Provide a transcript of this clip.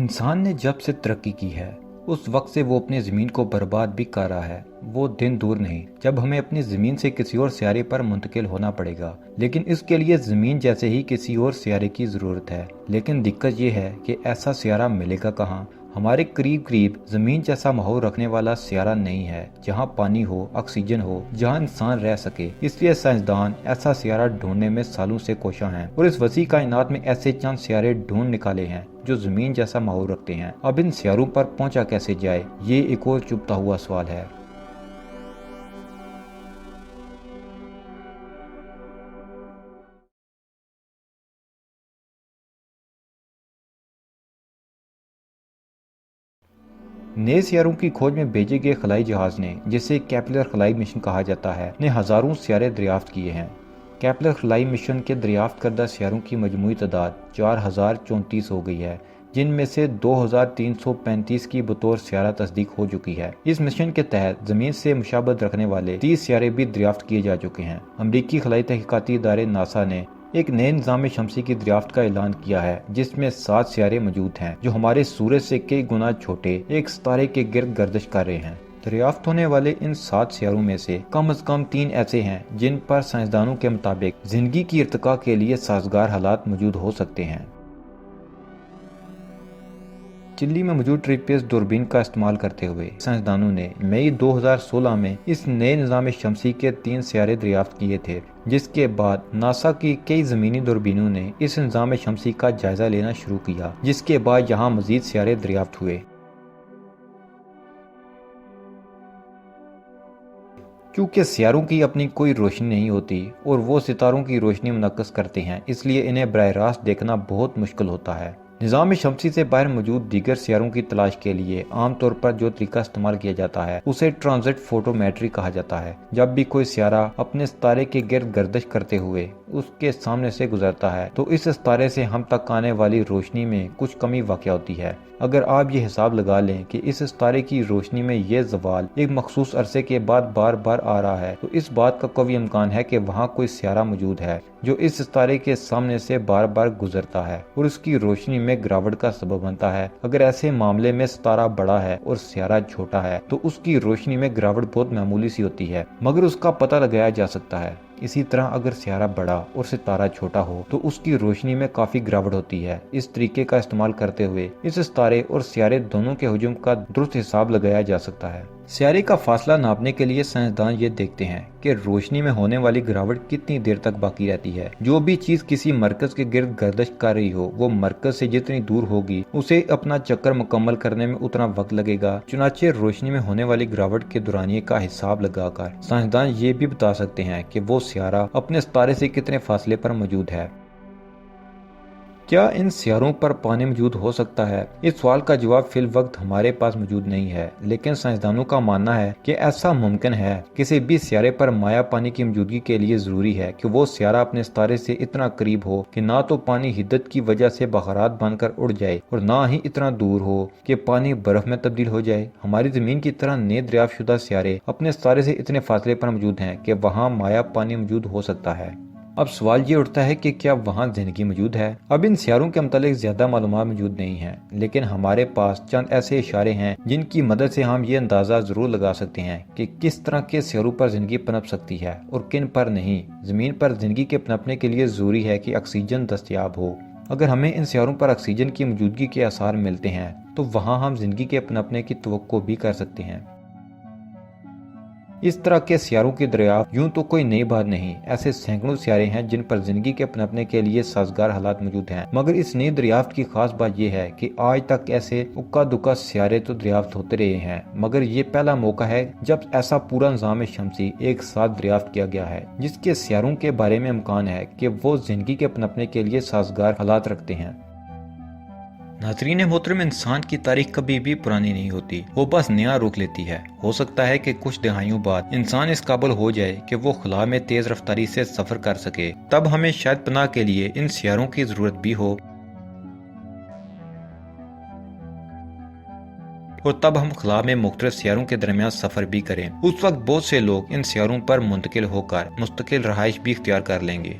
इंसान ने जब से तरक्की की है उस वक्त से वो अपनी ज़मीन को बर्बाद भी कर रहा है। वो दिन दूर नहीं जब हमें अपनी ज़मीन से किसी और सियारे पर मुंतकिल होना पड़ेगा, लेकिन इसके लिए ज़मीन जैसे ही किसी और सियारे की ज़रूरत है। लेकिन दिक्कत ये है कि ऐसा सियारा मिलेगा कहाँ। हमारे करीब करीब ज़मीन जैसा माहौल रखने वाला सियारा नहीं है जहाँ पानी हो, ऑक्सीजन हो, जहाँ इंसान रह सके। इसलिए साइंसदान ऐसा सियारा ढूंढने में सालों से कोशां हैं और इस वसी कायनात में ऐसे चंद सियारे ढूंढ निकाले हैं जो ज़मीन जैसा माहौल रखते हैं। अब इन सियारों पर पहुंचा कैसे जाए, ये एक और चुभता हुआ सवाल है। नए सियारों की खोज में भेजे गए खलाई जहाज ने, जिसे केपलर खलाई मिशन कहा जाता है, ने हजारों सियारे दरियाफ्त किए हैं। केपलर खलाई मिशन के दरियाफ्त करदा सियारों की मजमूई तादाद 4034 हो गई है, जिनमें से 2335 की बतौर सियारा तस्दीक हो चुकी है। इस मिशन के तहत जमीन से मुशाबत रखने वाले 30 सियारे भी दरियाफ्त किए जा चुके हैं। अमरीकी खलाई तहकीकाती इदारे नासा ने एक नए निज़ाम शमसी की दरियाफ्त का ऐलान किया है, जिसमें 7 सियारे मौजूद हैं जो हमारे सूरज से कई गुना छोटे एक सितारे के गिर्द गर्दिश कर रहे हैं। दरियाफ्त होने वाले इन 7 सियारों में से कम 3 ऐसे हैं जिन पर साइंसदानों के मुताबिक जिंदगी की इर्तिका के लिए साजगार हालात मौजूद हो सकते हैं। चिली में मौजूद ट्रिपेस दूरबीन का इस्तेमाल करते हुए साइंसदानों ने मई 2016 में इस नए निज़ाम शमसी के 3 सियारे दरियाफ्त किए थे, जिसके बाद नासा की कई ज़मीनी दूरबीनों ने इस निज़ाम शमसी का जायजा लेना शुरू किया, जिसके बाद यहाँ मजीद सियारे दरियाफ्त हुए। क्योंकि सियारों की अपनी कोई रोशनी नहीं होती और वो सितारों की रोशनी मुनक्कस करते हैं, इसलिए इन्हें बराह रास्त देखना बहुत मुश्किल होता है। निज़ाम शमसी से बाहर मौजूद दीगर सियारों की तलाश के लिए आमतौर पर जो तरीका इस्तेमाल किया जाता है उसे ट्रांजिट फोटोमेट्री कहा जाता है। जब भी कोई सियारा अपने सितारे के गिर्द गर्दिश करते हुए उसके सामने से गुजरता है तो इस सितारे से हम तक आने वाली रोशनी में कुछ कमी वाक़या होती है। अगर आप ये हिसाब लगा लें कि इस सितारे की रोशनी में ये ज़वाल एक मखसूस अरसे के बाद बार बार आ रहा है, तो इस बात का कवी इम्कान है कि वहाँ कोई सियारा मौजूद है जो इस सितारे के सामने से बार बार गुजरता है और उसकी रोशनी में गिरावट का सबब बनता है। अगर ऐसे मामले में सितारा बड़ा है और सियारा छोटा है तो उसकी रोशनी में गिरावट बहुत मामूली सी होती है, मगर उसका पता लगाया जा सकता है। इसी तरह अगर सियारा बड़ा और सितारा छोटा हो तो उसकी रोशनी में काफी गिरावट होती है। इस तरीके का इस्तेमाल करते हुए इस सितारे और सियारे दोनों के हुजूम का दुरुस्त हिसाब लगाया जा सकता है। सियारे का फासला नापने के लिए साइंसदान ये देखते हैं कि रोशनी में होने वाली गिरावट कितनी देर तक बाकी रहती है। जो भी चीज किसी मरकज के गिर्द गर्दिश कर रही हो वो मरकज से जितनी दूर होगी उसे अपना चक्कर मुकम्मल करने में उतना वक्त लगेगा। चुनाचे रोशनी में होने वाली गिरावट के दौरानिये का हिसाब लगाकर साइंसदान ये भी बता सकते हैं कि वो सियारा अपने सितारे से कितने फासले पर मौजूद है। क्या इन सियारों पर पानी मौजूद हो सकता है? इस सवाल का जवाब फिल वक्त हमारे पास मौजूद नहीं है, लेकिन साइंसदानों का मानना है कि ऐसा मुमकिन है। किसी भी सियारे पर माया पानी की मौजूदगी के लिए जरूरी है कि वो सियारा अपने सितारे से इतना करीब हो कि ना तो पानी हिद्दत की वजह से बखारात बनकर उड़ जाए और ना ही इतना दूर हो कि पानी बर्फ में तब्दील हो जाए। हमारी जमीन की तरह नए दरियाफ्त शुदा सियारे अपने सितारे से इतने फासले पर मौजूद हैं कि वहाँ माया पानी मौजूद हो सकता है। अब सवाल ये उठता है कि क्या वहाँ जिंदगी मौजूद है? अब इन सियारों के मुतालिक ज्यादा मालूमात मौजूद नहीं है, लेकिन हमारे पास चंद ऐसे इशारे हैं जिनकी मदद से हम ये अंदाजा जरूर लगा सकते हैं कि किस तरह के सियारों पर जिंदगी पनप सकती है और किन पर नहीं। जमीन पर जिंदगी के पनपने के लिए जरूरी है कि ऑक्सीजन दस्तयाब हो। अगर हमें इन सियारों पर ऑक्सीजन की मौजूदगी के आसार मिलते हैं तो वहाँ हम जिंदगी के पनपने की तवक्को भी कर सकते हैं। इस तरह के सियारों की दरियाफ्त यूं तो कोई नई बात नहीं। ऐसे सैकड़ों सियारे हैं जिन पर जिंदगी के पनपने के लिए साजगार हालात मौजूद हैं, मगर इस नई दरियाफ्त की खास बात यह है कि आज तक ऐसे उक्का दुक्का सियारे तो दरियाफ्त होते रहे हैं, मगर ये पहला मौका है जब ऐसा पूरा निज़ाम शमसी एक साथ दरियाफ्त किया गया है जिसके सियारों के बारे में इम्कान है कि वो जिंदगी के पनपने के लिए साजगार हालात रखते हैं। नाज़रीन मोहतरम, इंसान की तारीख कभी भी पुरानी नहीं होती, वो बस नया रुख लेती है। हो सकता है कि कुछ दहाइयों बाद इंसान इस काबिल हो जाए कि वो खुला में तेज रफ्तारी से सफर कर सके, तब हमें शायद पनाह के लिए इन सियारों की जरूरत भी हो और तब हम खुला में मुख्तलिफ सियारों के दरमियान सफर भी करें। उस वक्त बहुत से लोग इन सियारों पर मुंतकिल होकर मुस्तकिल रहाइश भी इख्तियार कर लेंगे।